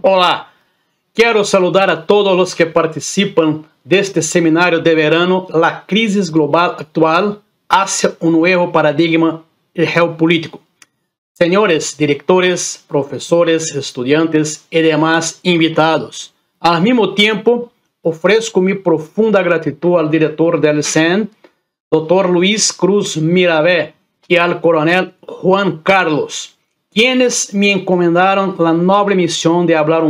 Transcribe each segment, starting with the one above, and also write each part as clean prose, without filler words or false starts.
Olá, quero saludar a todos os que participam deste seminário de verano La Crisis Global Actual hacia un nuevo paradigma geopolítico. Senhores diretores, professores, estudantes e demais invitados, ao mesmo tempo, ofereço minha profunda gratidão ao diretor del CEN, Dr. Luis Cruz Mirabé, e ao coronel Juan Carlos, quienes me encomendaram a nobre missão de falar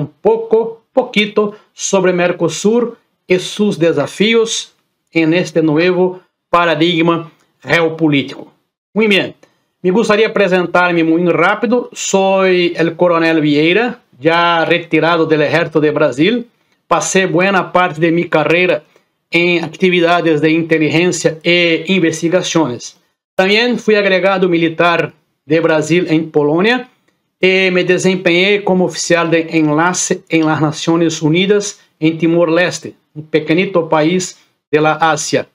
poquito sobre Mercosur e seus desafios en este novo paradigma geopolítico. Muito bem, me gostaria de apresentar-me muito rápido. Sou o coronel Vieira, já retirado do Exército de Brasil. Passei boa parte de minha carreira em atividades de inteligência e investigações. Também fui agregado militar de Brasil em Polônia e me desempenhei como oficial de enlace em las Nações Unidas em Timor-Leste, um pequenito país de la Ásia.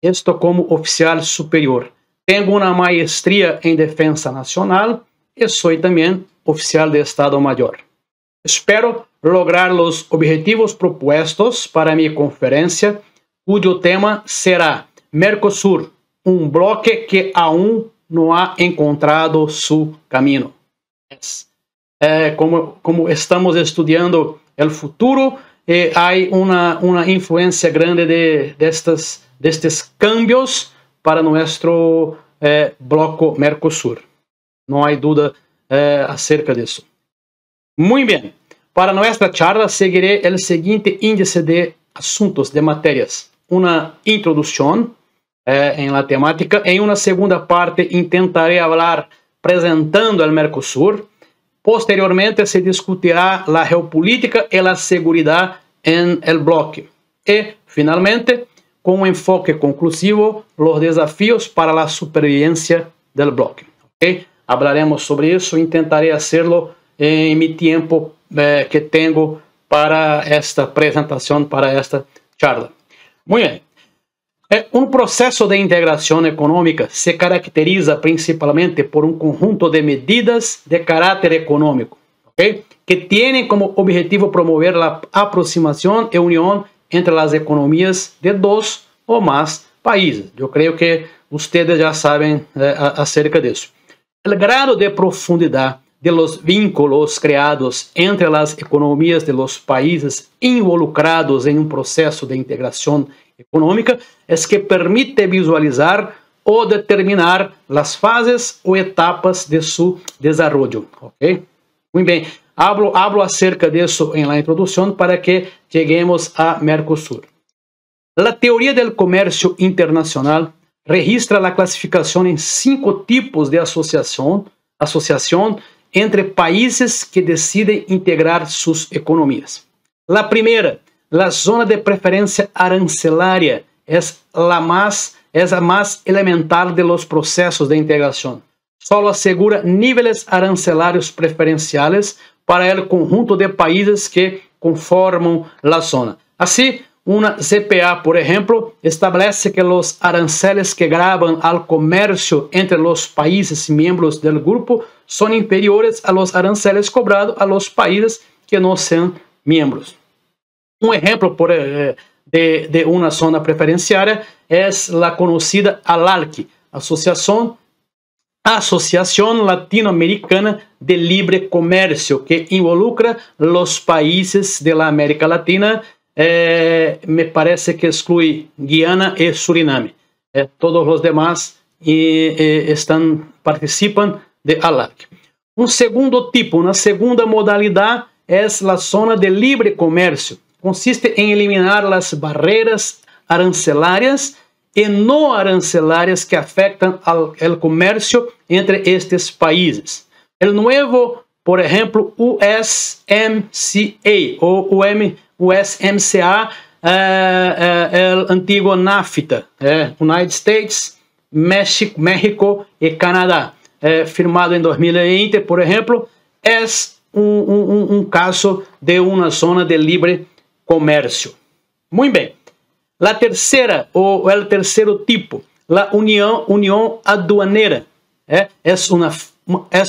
Estou como oficial superior. Tenho uma maestria em defesa nacional e sou também oficial de Estado-Maior. Espero lograr os objetivos propostos para minha conferência, cujo tema será Mercosur, um bloque que aún não ha encontrado seu caminho. Como estamos estudando o futuro, há uma influência grande destes cambios para nosso bloco Mercosur. Não há dúvida acerca disso. Muito bem. Para nossa charla, seguiré o seguinte índice de assuntos, de matérias. Uma introdução em la temática. Em uma segunda parte, intentaré falar apresentando o Mercosur. Posteriormente, se discutirá a geopolítica e a segurança em el bloque. E, finalmente, com um enfoque conclusivo, os desafios para a supervivência do bloque. ¿Okay? Hablaremos sobre isso. Intentaré hacerlo em meu tempo que tenho para esta apresentação, para esta charla. Muito bem. Um processo de integração econômica se caracteriza principalmente por um conjunto de medidas de caráter econômico, ¿okay? Que têm como objetivo promover a aproximação e união entre as economias de dois ou mais países. Eu creio que vocês já sabem acerca disso. O grado de profundidade de los vínculos criados entre as economias de los países involucrados em um processo de integração econômica é que permite visualizar ou determinar as fases ou etapas de seu desenvolvimento. ¿Okay? Muito bem, hablo acerca disso em la introdução para que cheguemos a Mercosur. A teoria do comércio internacional registra a classificação em 5 tipos de associação entre países que decidem integrar suas economias. A primeira, a zona de preferência arancelária, é a mais elementar de los processos de integração. Só assegura níveis arancelários preferenciais para o conjunto de países que conformam a zona. Assim, uma ZPA, por exemplo, estabelece que os aranceles que gravam ao comércio entre os países membros do grupo são inferiores a los aranceles cobrados a los países que não são membros. Um exemplo de uma zona preferenciária é a conhecida ALALC, Associação Latino-Americana de Libre Comércio, que involucra os países da América Latina. Me parece que exclui Guiana e Suriname. Todos os demais participam de ALAC. Um segundo tipo, uma segunda modalidade é a zona de livre comércio. Consiste em eliminar as barreiras arancelárias e não arancelárias que afetam o comércio entre estes países. O novo, por exemplo, USMCA ou USMCA, o antigo NAFTA, United States, México e Canadá, firmado em 2020, por exemplo, é um caso de uma zona de livre comércio. Muito bem. A terceira, ou o terceiro tipo, a união aduaneira, é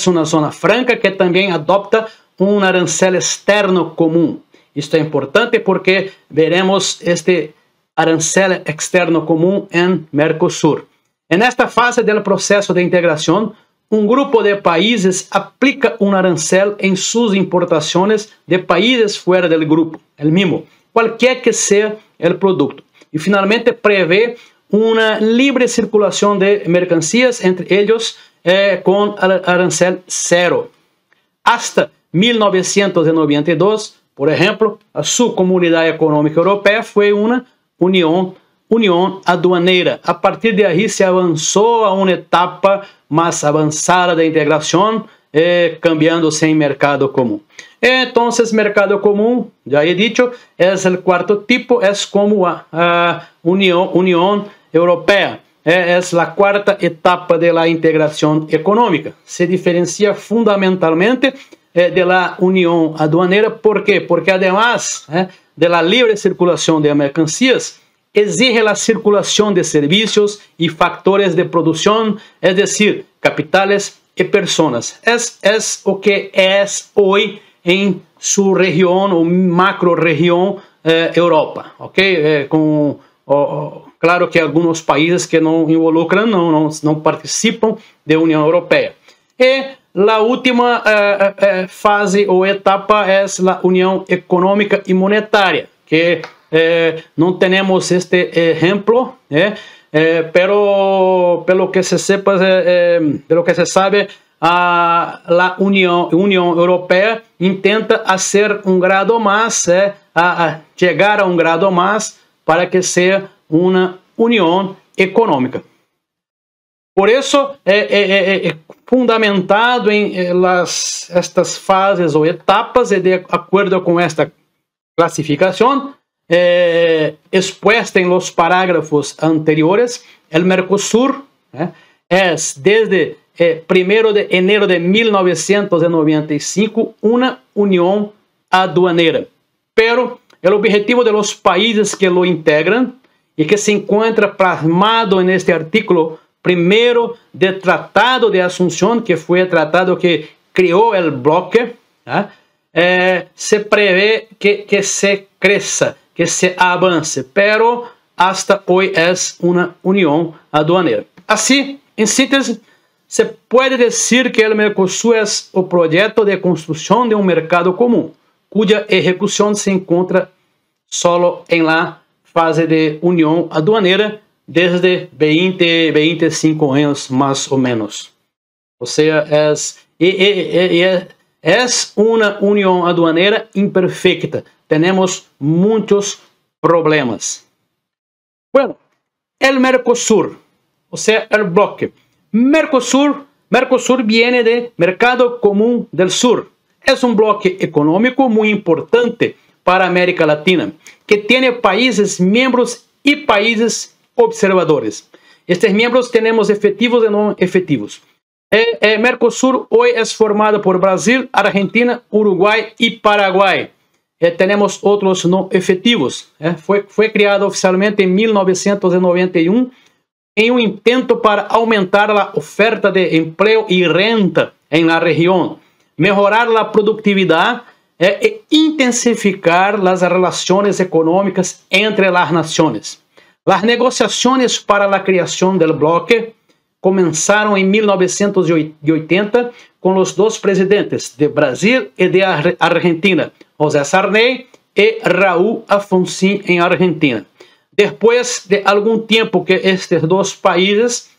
uma zona franca que também adopta un arancel externo común. Esto es importante porque veremos este arancel externo común en Mercosur. En esta fase del proceso de integración, un grupo de países aplica un arancel en sus importaciones de países fuera del grupo, el mismo, cualquier que sea el producto. Y finalmente prevé una libre circulación de mercancías entre ellos con arancel cero. Hasta 1992, por ejemplo, a su Comunidad Económica Europea fue una unión aduanera. A partir de ahí se avanzó a una etapa más avanzada de integración, cambiándose en mercado común. Entonces, mercado común, ya he dicho, es el cuarto tipo, es como Unión Europea. Es la cuarta etapa de la integración económica. Se diferencia fundamentalmente de la unión aduanera. ¿Por qué? Porque además de la libre circulación de mercancías, exige la circulación de servicios y factores de producción, es decir, capitales y personas. Es lo que es hoy en su región o macro región Europa. ¿Okay? Claro que algunos países que no involucran, no participan de Unión Europea. Y la última fase o etapa es la Unión Económica y Monetaria, que no tenemos este ejemplo, pero lo que se sepa, de lo que se sabe, la Unión Europea intenta hacer un grado más, llegar a un grado más para que sea una unión económica. Por eso, fundamentado en estas fases o etapas, y de acuerdo con esta clasificación, expuesta en los parágrafos anteriores, el Mercosur es desde 1 de enero de 1995 una unión aduanera. Pero el objetivo de los países que lo integran y que se encuentra plasmado en este artículo primero del Tratado de Asunción, que fue el tratado que creó el bloque, se prevé que se crezca, que se avance, pero hasta hoy es una unión aduanera. Así, en síntesis, se puede decir que el Mercosur es el proyecto de construcción de un mercado común, cuya ejecución se encuentra solo en la fase de unión aduanera desde 25 años más o menos. O sea, es una unión aduanera imperfecta. Tenemos muchos problemas. Bueno, el Mercosur, o sea, el bloque. Mercosur viene de Mercado Común del Sur. Es un bloque económico muy importante para América Latina, que tiene países miembros y países observadores. Estos miembros tenemos efectivos y no efectivos. Mercosur hoy es formado por Brasil, Argentina, Uruguay y Paraguay. Tenemos otros no efectivos. Fue creado oficialmente en 1991 en un intento para aumentar la oferta de empleo y renta en la región, mejorar la productividad e intensificar las relaciones económicas entre las naciones. Las negociaciones para la creación del bloque comenzaron en 1980 con los dos presidentes de Brasil y de Argentina, José Sarney y Raúl Alfonsín en Argentina. Después de algún tiempo que estos dos países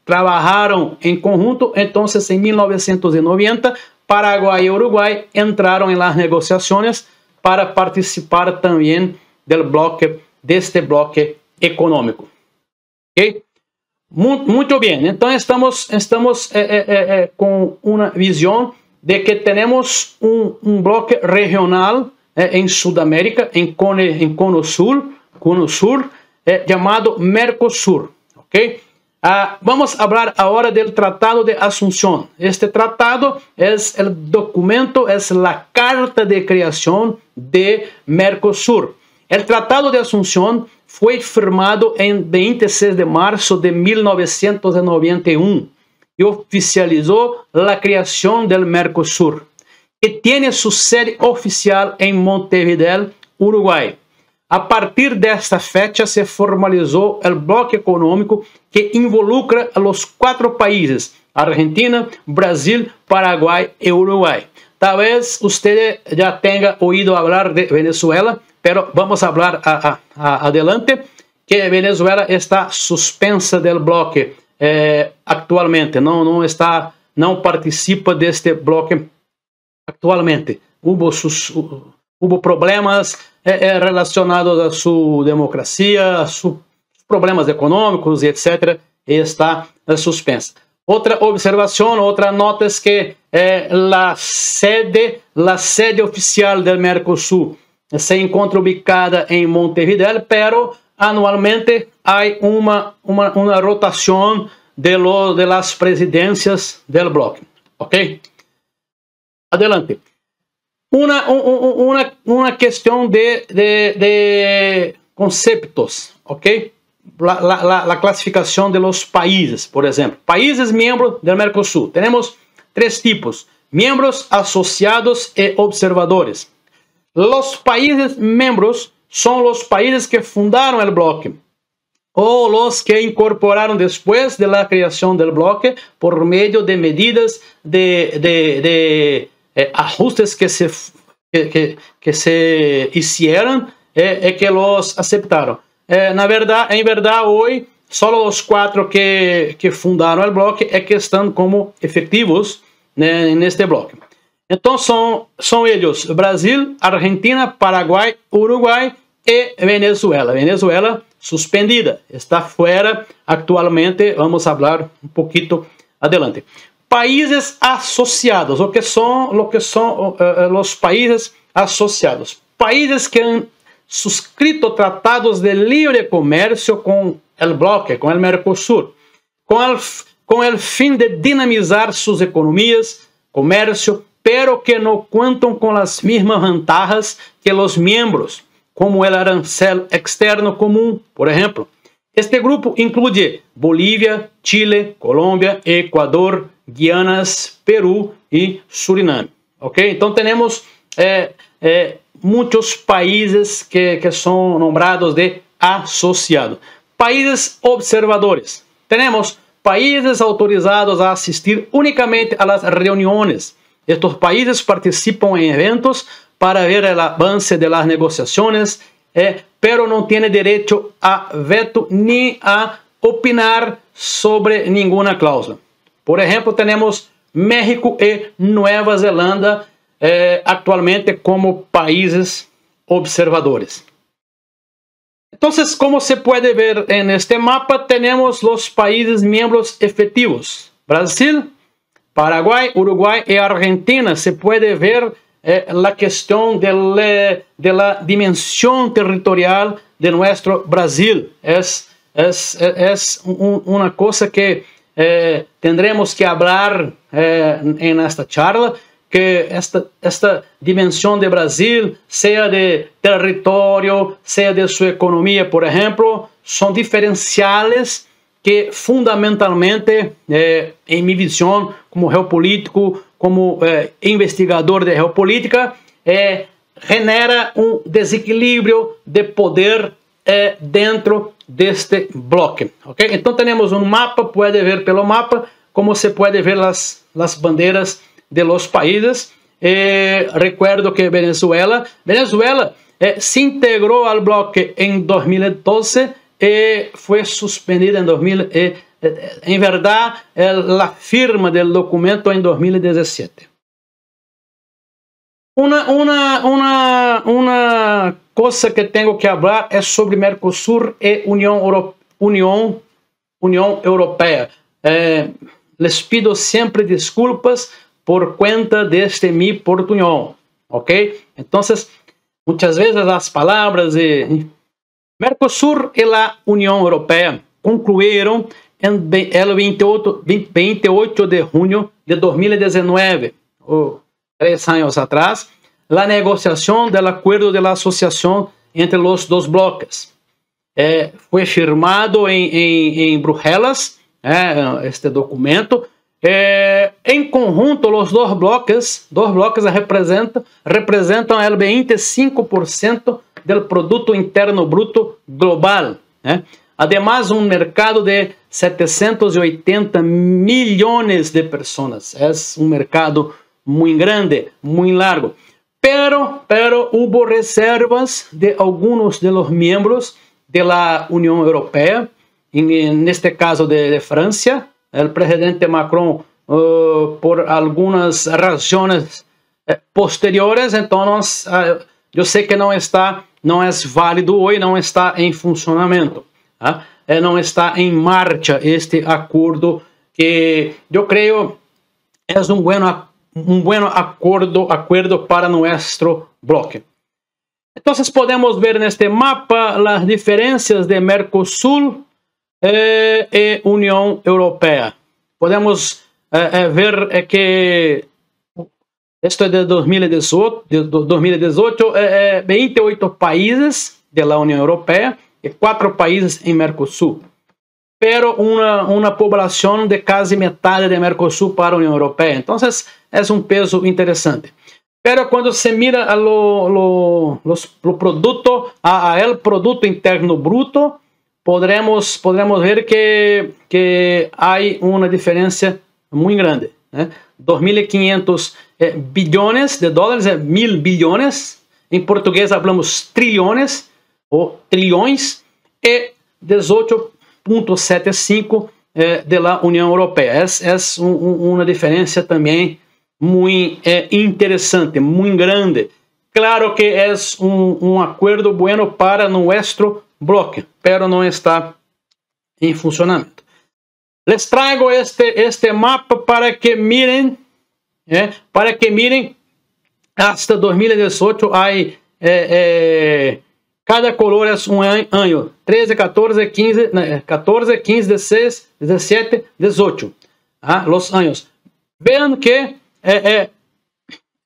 trabajaron en conjunto, entonces en 1990 Paraguay y Uruguay entraron en las negociaciones para participar también del bloque, de este bloque económico. ¿Okay? Muy bien, entonces estamos con una visión de que tenemos un bloque regional en Sudamérica, en Cono Sur, llamado Mercosur. ¿Okay? Vamos a hablar ahora del Tratado de Asunción. Este tratado es el documento, es la carta de creación de Mercosur. El Tratado de Asunción fue firmado en 26 de marzo de 1991 y oficializó la creación del Mercosur, y tiene su sede oficial en Montevideo, Uruguay. A partir desta fecha se formalizou o bloco econômico que involucra os 4 países: Argentina, Brasil, Paraguai e Uruguai. Talvez você já tenha ouído falar de Venezuela, pero vamos falar adelante que Venezuela está suspensa del bloque actualmente, não participa deste bloque actualmente. Hubo problemas relacionados a sua democracia, a sus problemas econômicos, etc. E está suspensa. Outra observação, outra nota é que a sede oficial do Mercosul se encontra ubicada em Montevideo, pero anualmente há uma rotação de las presidências del bloque. Ok? Adelante. Uma questão de conceptos, ok? La classificação de los países, por exemplo. Países miembros del Mercosul. Temos 3 tipos: miembros, asociados e observadores. Los países miembros são os países que fundaram o bloque ou los que incorporaram depois de la criação del bloque por meio de medidas de ajustes que se hicieron e que los aceptaram. Em verdade, hoje, só os 4 que fundaram o bloque que estão como efetivos neste bloque. Então, são eles: Brasil, Argentina, Paraguai, Uruguai e Venezuela. Venezuela suspendida, está fora atualmente. Vamos falar um pouquinho adelante. Países associados, o que são os países associados? Países que han suscrito tratados de livre comércio com o bloque, com o Mercosul, com o fim de dinamizar suas economias, comércio, pero que não contam com as mesmas vantagens que os membros, como o arancel externo comum, por exemplo. Este grupo inclui Bolívia, Chile, Colômbia, Equador, Guianas, Peru e Suriname. Ok? Então temos muitos países que são nombrados de associados. Países observadores. Temos países autorizados a assistir unicamente a las reuniões. Estes países participam em eventos para ver o avance de las negociações, pero não têm direito a veto nem a opinar sobre nenhuma cláusula. Por exemplo, temos México e Nova Zelândia actualmente como países observadores. Então, como se pode ver neste mapa, temos os países membros efetivos: Brasil, Paraguai, Uruguai e Argentina. Se pode ver a questão de la dimensão territorial de nosso Brasil. É uma coisa que tendremos que falar nesta charla, que esta dimensão de Brasil, seja de território, seja de sua economia, por exemplo, são diferenciais que fundamentalmente, em minha visão, como geopolítico, como investigador de geopolítica, genera um desequilíbrio de poder dentro deste bloque. Okay? Então temos um mapa, pode ver pelo mapa como se pode ver as bandeiras de los países. Recuerdo que Venezuela se integrou ao bloque em 2012 e foi suspendida em 2000. Em verdade, a firma do documento em 2017. Uma coisa que tenho que falar é sobre Mercosul e União Europeia. Les pido sempre desculpas por conta deste mi portunhol, ok? Então, muitas vezes as palavras de Mercosul e a União Europeia concluíram el 28 de junho de 2019, 3 anos atrás, a negociação do acordo de associação entre os dois bloques. Foi firmado em Bruxelas, este documento, En conjunto, los dos bloques representan el 25% del Producto Interno Bruto global. Además, un mercado de 780 millones de personas. Es un mercado muy grande, muy largo. Pero hubo reservas de algunos de los miembros de la Unión Europea, en este caso de Francia. El presidente Macron, por algunas razones posteriores, entonces yo sé que no es válido hoy, no está en funcionamiento, no está en marcha este acuerdo que yo creo es un buen acuerdo para nuestro bloque. Entonces podemos ver en este mapa las diferencias de Mercosur y Unión Europea. Podemos ver que esto es de 2018, 28 países de la Unión Europea y 4 países en Mercosur, pero una población de casi mitad de Mercosur para la Unión Europea. Entonces es un peso interesante. Pero cuando se mira a el Producto Interno Bruto, podremos ver que hay una diferencia muy grande. 2.500 billones de dólares, 1.000 billones. En portugués hablamos trillones o trilhões, y 18.75 de la Unión Europea. Es una diferencia también muy interesante, muy grande. Claro que es un acuerdo bueno para nuestro bloque, pero no está en funcionamiento. Les traigo este mapa para que miren, hasta 2018 hay, cada color es un año, 13, 14, 15, 16, 17, 18, los años. Vean que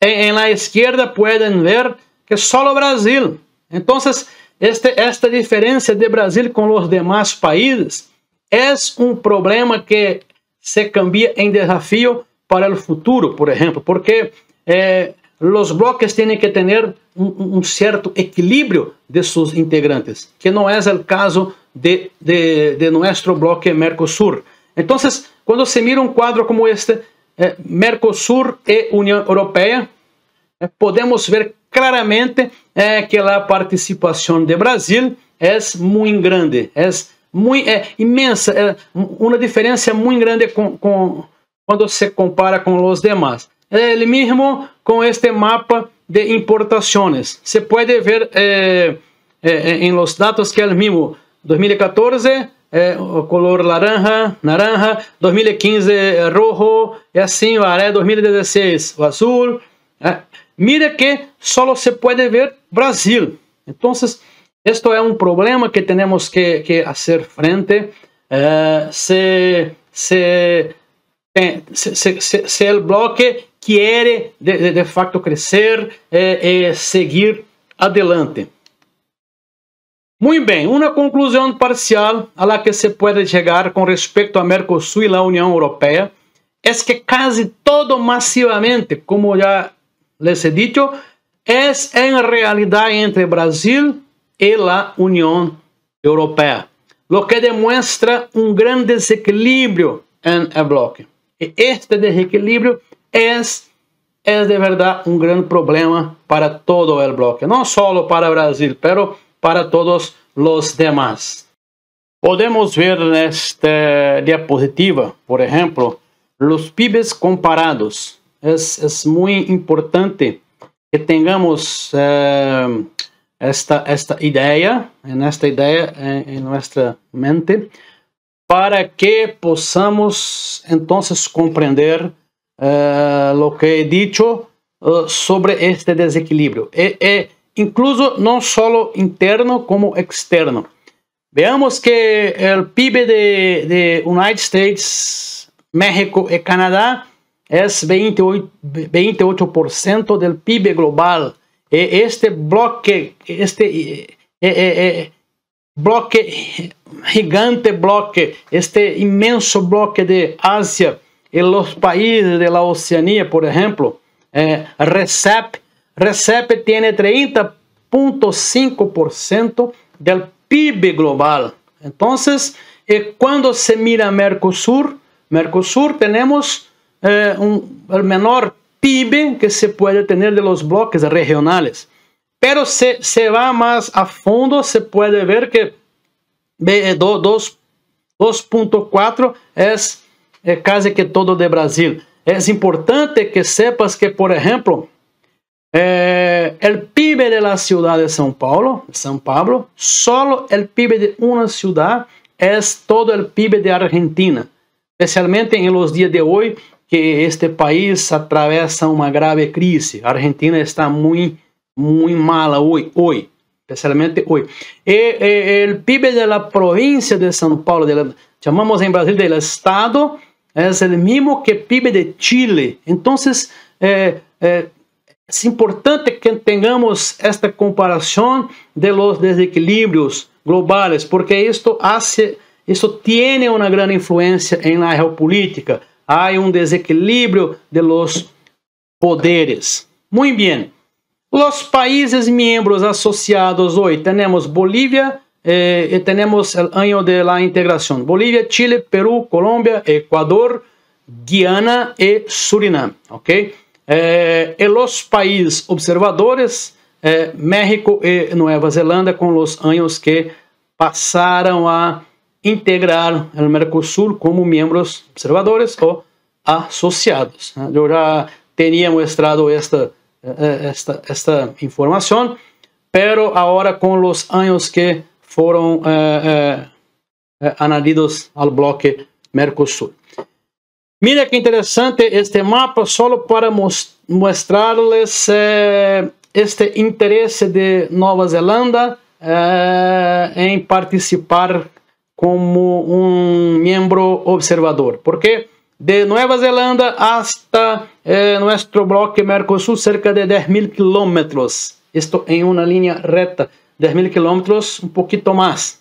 en la izquierda pueden ver que solo Brasil. Entonces, esta diferencia de Brasil con los demás países es un problema que se cambia en desafío para el futuro, por ejemplo, porque los bloques tienen que tener un cierto equilibrio de sus integrantes, que no es el caso de nuestro bloque Mercosur. Entonces, cuando se mira un cuadro como este, Mercosur y Unión Europea, podemos ver claramente que la participación de Brasil es muy grande, es muy inmensa, una diferencia muy grande cuando se compara con los demás. El mismo con este mapa de importaciones. Se puede ver en los datos que es el mismo. 2014, color naranja, 2015 rojo, y así va, 2016 azul. Mira que solo se puede ver Brasil. Entonces, esto es un problema que tenemos que hacer frente. Si el bloque quiere de facto crecer y seguir adelante. Muy bien, una conclusión parcial a la que se puede llegar con respecto a Mercosur y la Unión Europea es que casi todo masivamente, como ya les he dicho, es en realidad entre Brasil y la Unión Europea, lo que demuestra un gran desequilibrio en el bloque. Y este desequilibrio es de verdad un gran problema para todo el bloque, no solo para Brasil, pero para todos los demás. Podemos ver en esta diapositiva, por ejemplo, los PIBs comparados. Es muy importante que tengamos esta idea en nuestra mente, para que podamos entonces comprender lo que he dicho sobre este desequilibrio, incluso no solo interno como externo. Veamos que el PIB de United States, México y Canadá es 28% del PIB global. Este bloque, gigante bloque, este inmenso bloque de Asia, en los países de la Oceanía, por ejemplo, RCEP tiene 30,5% del PIB global. Entonces, cuando se mira Mercosur tenemos el menor PIB que se puede tener de los bloques regionales. Pero se va más a fondo, se puede ver que 2,4 es casi que todo de Brasil. Es importante que sepas que, por ejemplo, el PIB de la ciudad de São Paulo, solo el PIB de una ciudad es todo el PIB de Argentina, especialmente en los días de hoy que este país atraviesa una grave crisis. Argentina está muy mala hoy, especialmente hoy. El PIB de la provincia de São Paulo, llamamos en Brasil del estado, es el mismo que el PIB de Chile. Entonces, es importante que tengamos esta comparación de los desequilibrios globales, porque esto tiene una gran influencia en la geopolítica. Hay un desequilibrio de los poderes. Muy bien. Los países miembros asociados hoy tenemos Bolivia, tenemos el año de la integración. Bolivia, Chile, Perú, Colombia, Ecuador, Guiana y Surinam. ¿Okay? En los países observadores, México y Nueva Zelanda con los años que pasaron a integrar el Mercosur como miembros observadores o asociados. Yo ya tenía mostrado esta información, pero ahora con los años que fueron añadidos al bloque Mercosur. Mira qué interesante este mapa, solo para mostrarles este interés de Nueva Zelanda en participar como un miembro observador. Porque de Nueva Zelanda hasta nuestro bloque Mercosur, cerca de 10,000 kilómetros. Esto en una línea recta, 10,000 kilómetros, un poquito más.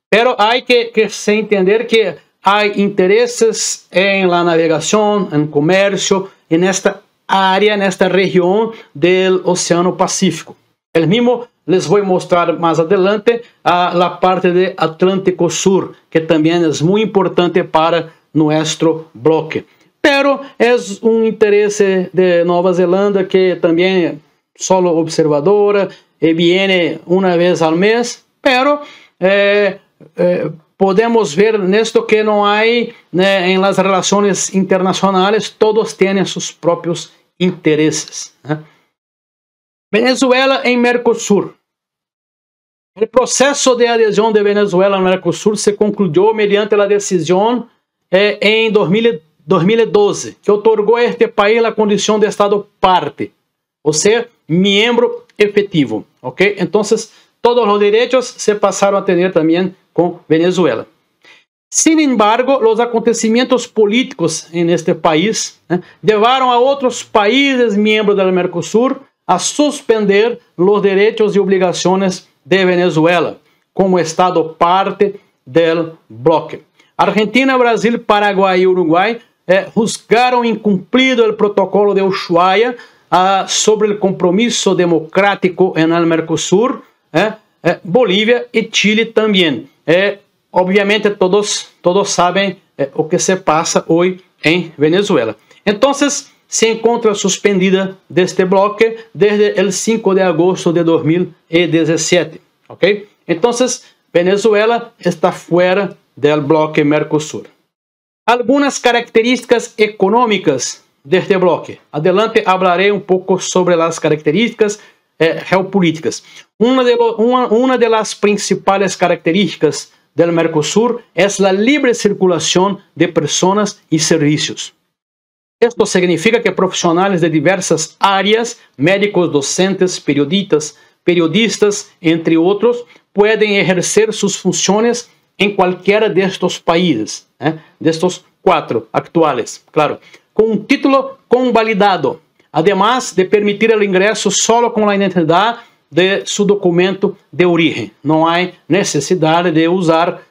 Pero hay que entender que hay intereses en la navegación, en comercio, en esta área, en esta región del Océano Pacífico. El mismo les voy a mostrar más adelante a la parte de Atlántico Sur, que también es muy importante para nuestro bloque. Pero es un interés de Nueva Zelanda que también solo observadora y viene una vez al mes, pero podemos ver en esto que no hay en las relaciones internacionales, todos tienen sus propios intereses. Venezuela en Mercosur. El proceso de adhesión de Venezuela al Mercosur se concluyó mediante la decisión en 2012, que otorgó a este país la condición de Estado parte, o sea, miembro efectivo. ¿Okay? Entonces, todos los derechos se pasaron a tener también con Venezuela. Sin embargo, los acontecimientos políticos en este país llevaron a otros países miembros del Mercosur a suspender los derechos y obligaciones de Venezuela como Estado parte del bloque. Argentina, Brasil, Paraguay y Uruguay juzgaron incumplido el protocolo de Ushuaia sobre el compromiso democrático en el Mercosur. Bolivia y Chile también. Obviamente todos saben lo que se pasa hoy en Venezuela. Entonces se encuentra suspendida de este bloque desde el 5 de agosto de 2017. ¿Okay? Entonces Venezuela está fuera del bloque Mercosur. Algunas características económicas de este bloque. Adelante hablaré un poco sobre las características geopolíticas. Una de las principales características del Mercosur es la libre circulación de personas y servicios. Esto significa que profesionales de diversas áreas, médicos, docentes, periodistas, entre otros, pueden ejercer sus funciones en cualquiera de estos países, de estos 4 actuales, claro, con un título convalidado, además de permitir el ingreso solo con la identidad de su documento de origen. No hay necesidad de usar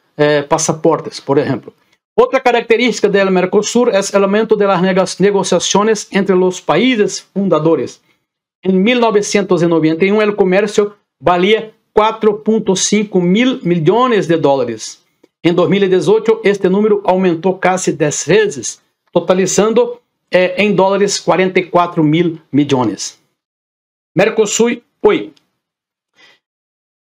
pasaportes, por ejemplo. Otra característica del Mercosur es el aumento de las negociaciones entre los países fundadores. En 1991 el comercio valía 4,5 mil millones de dólares. En 2018 este número aumentou casi 10 vezes, totalizando em dólares 44 mil millones. Mercosur hoy.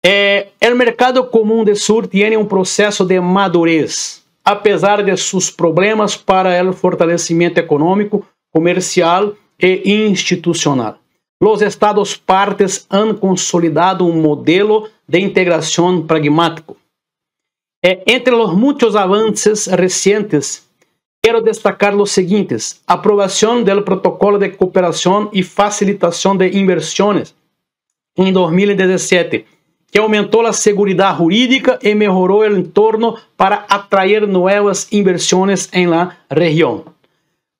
El mercado común del sur tiene un proceso de madurez, a pesar de sus problemas para el fortalecimiento económico, comercial e institucional. Los estados partes han consolidado un modelo de integración pragmático. Entre los muchos avances recientes, quiero destacar los siguientes: aprobación del protocolo de cooperación y facilitación de inversiones en 2017, que aumentou a seguridade jurídica e melhorou o entorno para atrair novas inversões em la região.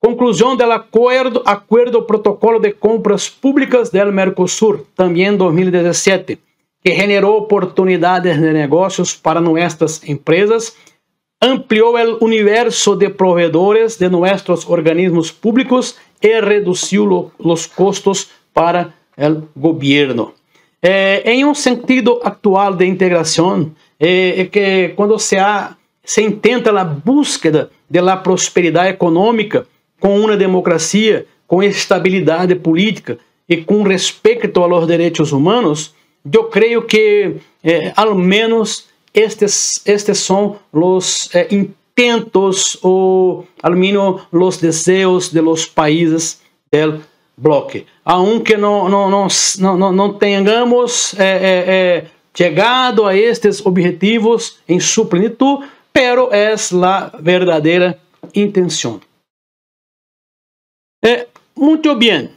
Conclusão do acordo protocolo de compras públicas del Mercosur, também em 2017, que generou oportunidades de negócios para nossas empresas, ampliou o universo de provedores de nossos organismos públicos e reduziu os custos para o governo. Em um sentido atual de integração, que quando se intenta a búsqueda da prosperidade econômica com uma democracia, com estabilidade política e com respeito aos direitos humanos, eu creio que, ao menos, estes são os intentos ou, ao menos, os desejos de los países del bloque. Aunque não tenhamos chegado a estes objetivos em sua plenitude, pero es la verdadeira intenção. Muito bem.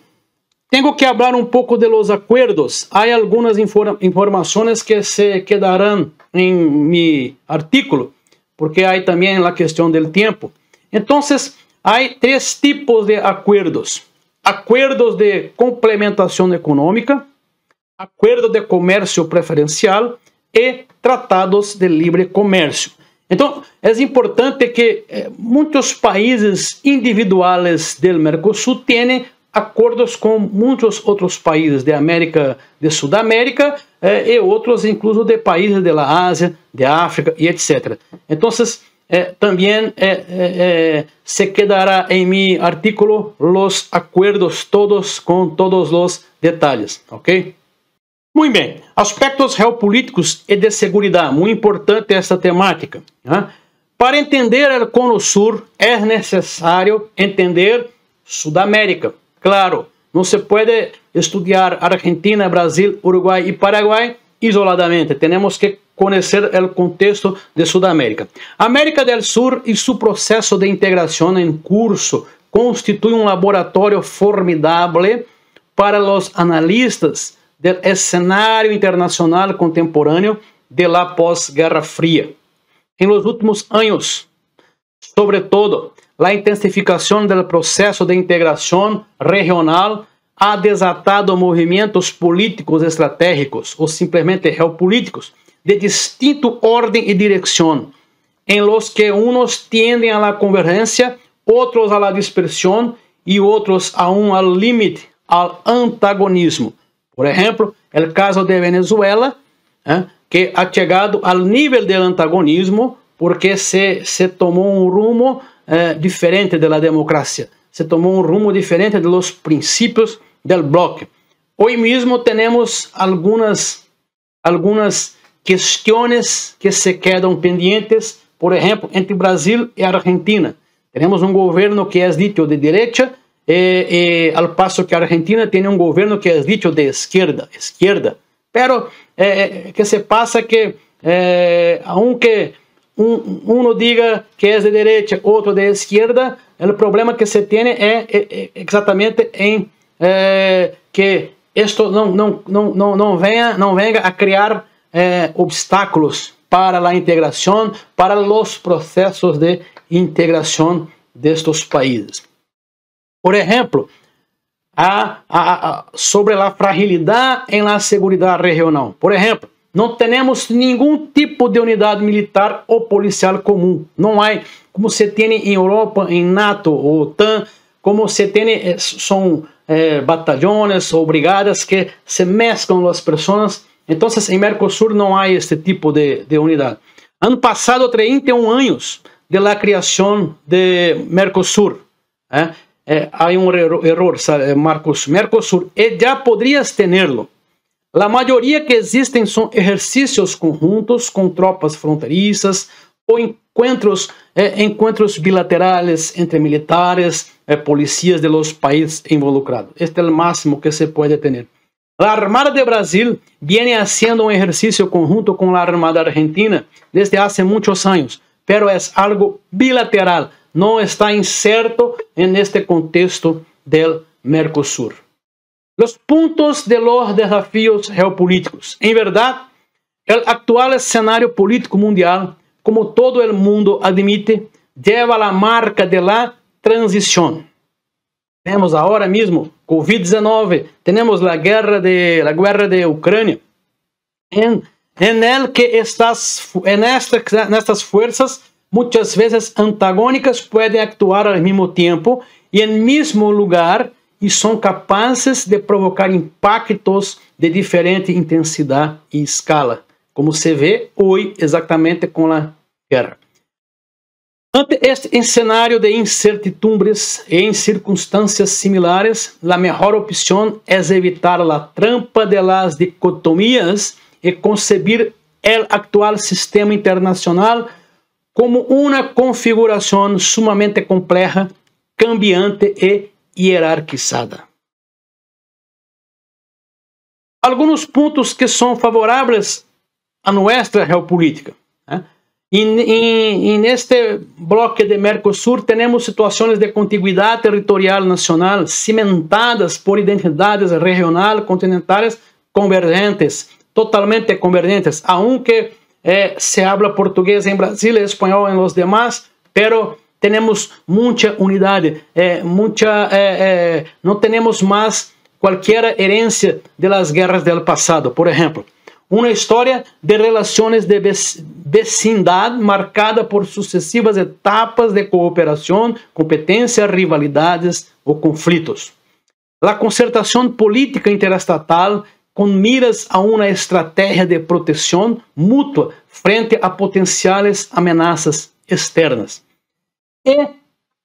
Tenho que falar um pouco de los acuerdos. Há algumas informações que se quedarão em meu artículo, porque há também a questão do tempo. Então, há 3 tipos de acordos: acordos de complementação econômica, acordo de comércio preferencial e tratados de livre comércio. Então, é importante que muitos países individuais do Mercosul tenham acordos com muitos outros países de Sudamérica e outros, incluso de países da Ásia, de África e etc. Então, também se quedará em meu artículo os acordos todos com todos os detalhes, ok? Muito bem, aspectos geopolíticos e de segurança, muito importante esta temática. Para entender o Cono Sur, é necessário entender Sudamérica. Claro, não se pode estudar Argentina, Brasil, Uruguai e Paraguai isoladamente. Temos que conhecer o contexto de Sudamérica. América do Sur e seu processo de integração em curso constitui um laboratório formidável para os analistas do cenário internacional contemporâneo de la pós-Guerra Fria. Em los últimos anos, sobretudo, a intensificação do processo de integração regional ha desatado movimentos políticos estratégicos ou simplesmente geopolíticos de distinto ordem e direção, em los que unos tienden a la convergência, outros a la dispersão e outros aún al límite, al antagonismo. Por exemplo, o caso de Venezuela, que ha chegado ao nível do antagonismo porque se tomou um rumo diferente da democracia, se tomou um rumo diferente dos princípios do bloque. Hoje mesmo temos algumas questões que se quedam pendientes, por exemplo, entre Brasil e Argentina. Temos um governo que é dito de direita, al paso que Argentina tem um governo que é dito de esquerda. Pero que se passa que, aunque uno diga que é de direita, outro de esquerda, o problema que se tem é exatamente em que isto não venha a criar obstáculos para a integração, para os processos de integração destes países. Por exemplo, sobre a fragilidade em la seguridade regional. Por exemplo, não temos nenhum tipo de unidade militar ou policial comum. Não há, como se tem em Europa, em NATO ou OTAN, como se tem, são batalhões ou brigadas que se mesclam as pessoas. Então, em Mercosul não há este tipo de unidade. Ano passado, 31 anos de la criação de Mercosul. Há um erro, Mercosul, e já poderias tenerlo. A maioria que existem são exercícios conjuntos com tropas fronteiriças ou encontros bilaterais entre militares, policías de los países involucrados. Este é o máximo que se pode ter. A Armada de Brasil viene haciendo um exercício conjunto com a Armada Argentina desde há muitos anos, pero é algo bilateral, não está inserto neste contexto del Mercosul. Los puntos de los desafíos geopolíticos. En verdad, el actual escenario político mundial, como todo el mundo admite, lleva la marca de la transición. Tenemos ahora mismo COVID-19, tenemos la guerra de Ucrania, en el que estas fuerzas, muchas veces antagónicas, pueden actuar al mismo tiempo y en el mismo lugar, e são capazes de provocar impactos de diferente intensidade e escala, como se vê hoje exatamente com a guerra. Ante este cenário de incertidumbres e em circunstâncias similares, a melhor opção é evitar a trampa de las dicotomías e concebir o atual sistema internacional como uma configuração sumamente complexa, cambiante e hierarquizada. Alguns pontos que são favoráveis a nossa geopolítica. Neste bloco de Mercosul, temos situações de contiguidade territorial nacional cimentadas por identidades regionais continentais convergentes, totalmente convergentes, aunque se habla português em Brasil e espanhol em los demás, pero temos muita unidade, não temos mais qualquer herência de las guerras del passado. Por exemplo, uma história de relações de vecindade marcada por sucessivas etapas de cooperação, competência, rivalidades ou conflitos. A concertação política interestatal com miras a uma estratégia de proteção mútua frente a potenciais ameaças externas. E,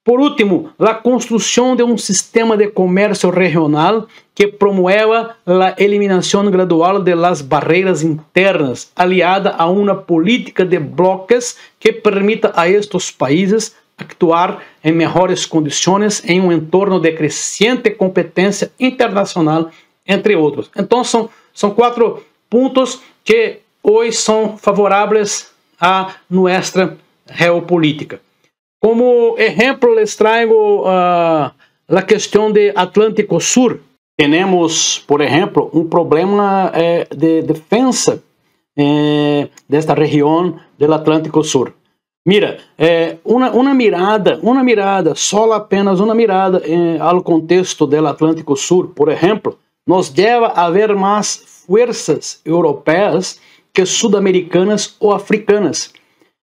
por último, a construção de um sistema de comércio regional que promueva a eliminação gradual de las barreiras internas, aliada a uma política de bloques que permita a estes países actuar em melhores condições em um entorno de crescente competência internacional, entre outros. Então, são 4 pontos que hoje são favoráveis a nossa geopolítica. Como exemplo, les traigo a questão de Atlântico Sur. Temos, por exemplo, um problema de defesa desta região do Atlântico Sur. Mira, uma mirada, só apenas uma mirada ao contexto do Atlântico Sur, por exemplo, nos leva a ver mais forças europeias que sudamericanas ou africanas.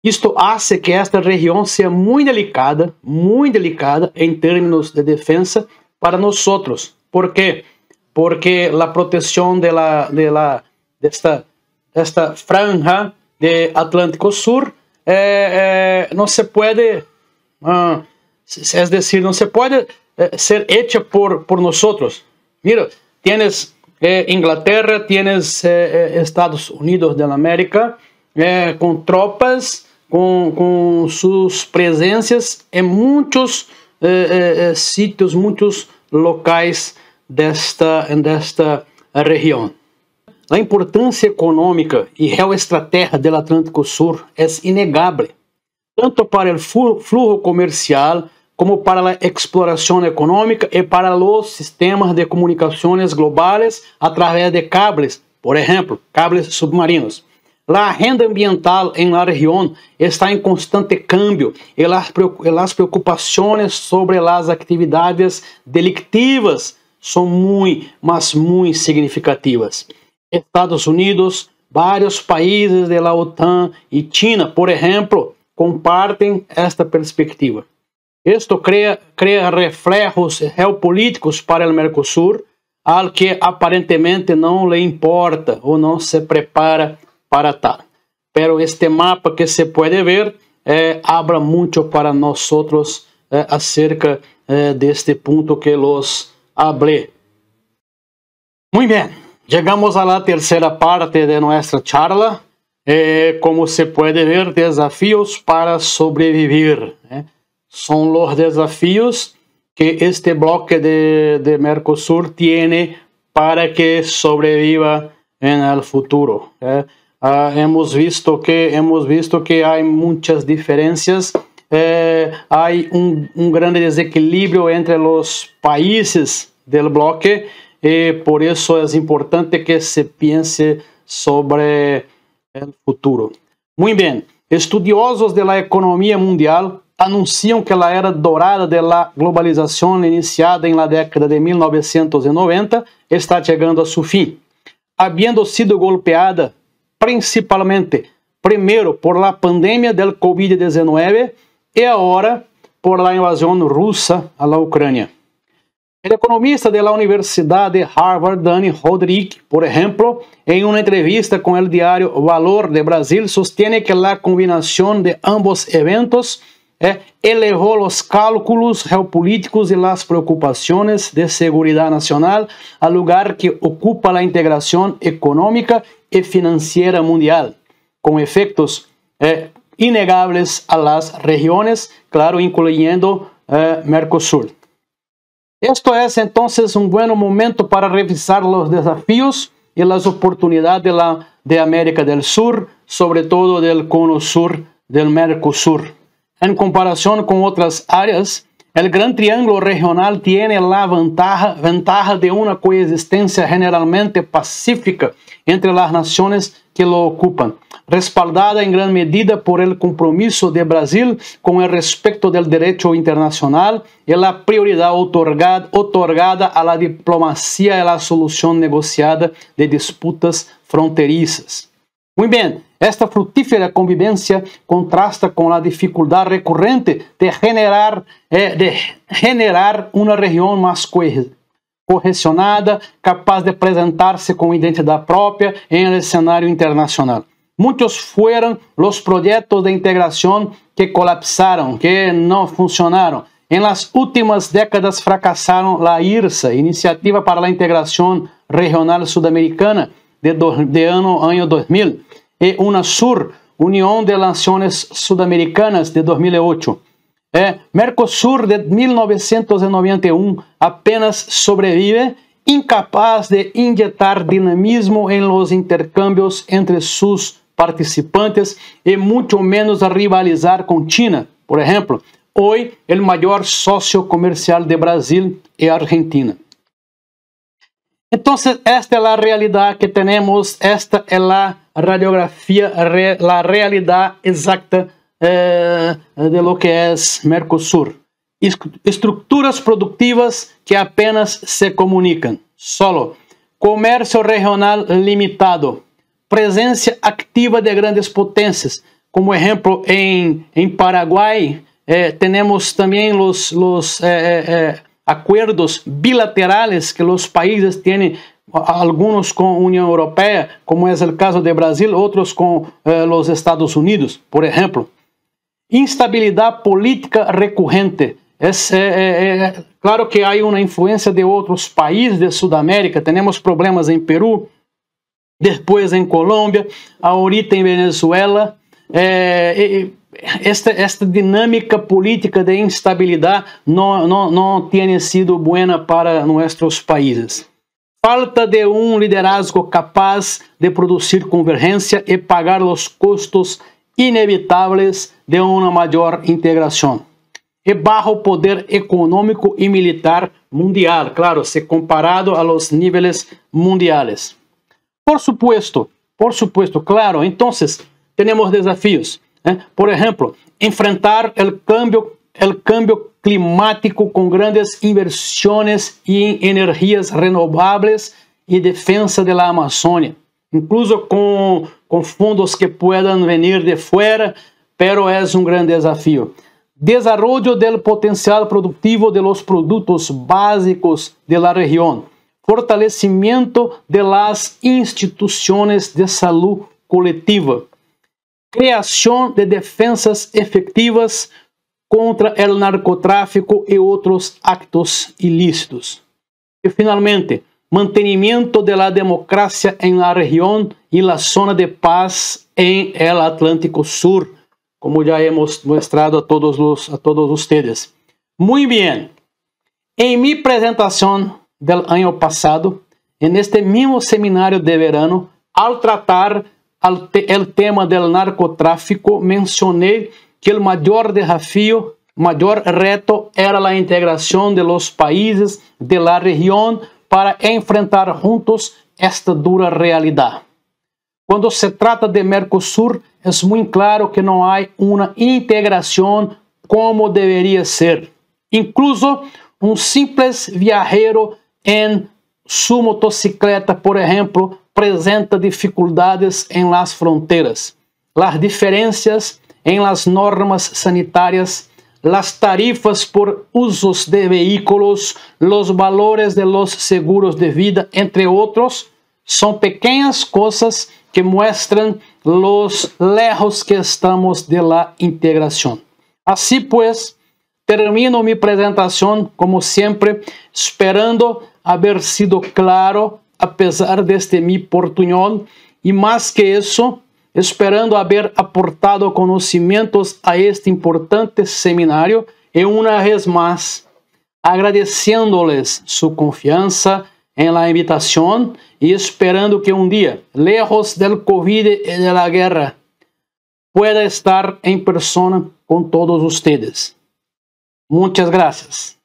Isto hace que esta região seja muito delicada em termos de defesa para nós. ¿Por quê? Porque a proteção desta franja de Atlântico Sur não se pode, es decir, não se pode ser hecha por nós. Mira, tienes Inglaterra, tienes Estados Unidos da América com tropas, com suas presenças em muitos sítios, muitos locais desta região. A importância econômica e geoestratégica do Atlântico Sur é inegável, tanto para o fluxo comercial como para a exploração econômica e para os sistemas de comunicações globais através de cables, por exemplo, cables submarinos. A agenda ambiental em la região está em constante cambio e as preocupações sobre as atividades delictivas são muito significativas. Estados Unidos, Vários países da OTAN e China, por exemplo, compartem esta perspectiva. Isto crea reflejos geopolíticos para o Mercosul, al que aparentemente não lhe importa ou não se prepara para tal. Pero este mapa que se pode ver habla muito para nós acerca deste ponto que los hablé. Muito bem, chegamos à terceira parte de nossa charla. Como se pode ver, desafios para sobreviver. São os desafios que este bloque de Mercosur tiene para que sobreviva en el futuro. Hemos visto que hay muchas diferencias, hay un grande desequilibrio entre los países del bloque, por eso es importante que se piense sobre el futuro. Muy bien, estudiosos de la economía mundial anunciam que a era dourada da globalização iniciada na década de 1990 está chegando a seu fim, havendo sido golpeada principalmente, primeiro, por la pandemia del COVID-19 e agora por la invasão russa à Ucrânia. O economista da Universidade de Harvard, Dani Rodrik, por exemplo, em uma entrevista com o diário Valor de Brasil, sostiene que a combinação de ambos eventos elevou os cálculos geopolíticos e as preocupações de segurança nacional ao lugar que ocupa a integração econômica e financeira mundial, com efeitos inegáveis a las regiões, claro, incluyendo Mercosul. Esto es entonces un buen momento para revisar los desafíos y las oportunidades de América del Sur, sobre todo del cono sur del Mercosur. En comparación con otras áreas, el Gran Triángulo Regional tiene la ventaja de una coexistencia generalmente pacífica entre las naciones que lo ocupan, respaldada en gran medida por el compromiso de Brasil con el respeto del derecho internacional y la prioridad otorgada a la diplomacia y la solución negociada de disputas fronterizas. Muy bien, esta fructífera convivencia contrasta con la dificultad recurrente de generar una región más cohesionada, capaz de presentarse con identidad propia en el escenario internacional. Muchos fueron los proyectos de integración que colapsaron, que no funcionaron. En las últimas décadas fracasaron la IRSA, Iniciativa para la Integración Regional Sudamericana, de año 2000, y UNASUR, Unión de Naciones Sudamericanas, de 2008. Mercosur, de 1991, apenas sobrevive, incapaz de inyectar dinamismo en los intercambios entre sus participantes y mucho menos a rivalizar con China, por ejemplo, hoy el mayor socio comercial de Brasil y Argentina. Entonces, esta es la realidad que tenemos, esta es la radiografía, la realidad exacta de lo que es Mercosur. Estructuras productivas que apenas se comunican, solo. Comercio regional limitado. Presencia activa de grandes potencias. Como ejemplo, en Paraguay tenemos también los acuerdos bilaterales que los países tienen, algunos con Unión Europea, como es el caso de Brasil, otros con los Estados Unidos, por ejemplo. Instabilidad política recurrente. Claro que hay una influencia de otros países de Sudamérica. Tenemos problemas en Perú, después en Colombia, ahorita en Venezuela. Esta dinámica política de instabilidad no tiene sido buena para nuestros países. Falta de un liderazgo capaz de producir convergencia y pagar los costos inevitables de una mayor integración. Y bajo poder económico y militar mundial, claro, si comparado a los niveles mundiales. Por supuesto, claro, entonces tenemos desafíos. Por ejemplo, enfrentar el cambio climático con grandes inversiones en energías renovables y defensa de la Amazonia. incluso com fundos que puedan venir de fora, pero es un gran desafío. Desarrollo del potencial productivo de los productos básicos de la región. Fortalecimiento de las instituciones de salud colectiva. Creación de defensas efectivas contra el narcotráfico y otros actos ilícitos. Y finalmente, mantenimiento de la democracia en la región y la zona de paz en el Atlántico Sur, como ya hemos mostrado a todos ustedes. Muy bien. En mi presentación del año pasado, en este mismo seminario de verano, al tratar el tema del narcotráfico, mencioné que el mayor desafío, mayor reto era la integración de los países de la región para enfrentar juntos esta dura realidad. Cuando se trata de Mercosur, es muy claro que no hay una integración como debería ser. Incluso un simple viajero en su motocicleta, por ejemplo, presenta dificultades en las fronteras. Las diferencias en las normas sanitarias, las tarifas por usos de vehículos, los valores de los seguros de vida, entre otros, son pequeñas cosas que muestran los lejos que estamos de la integración. Así pues, termino mi presentación, como siempre, esperando haber sido claro a pesar de este mi portuñol, y más que eso, esperando haber aportado conocimientos a este importante seminario, y una vez más, agradeciéndoles su confianza en la invitación y esperando que un día, lejos del COVID y de la guerra, pueda estar en persona con todos ustedes. Muchas gracias.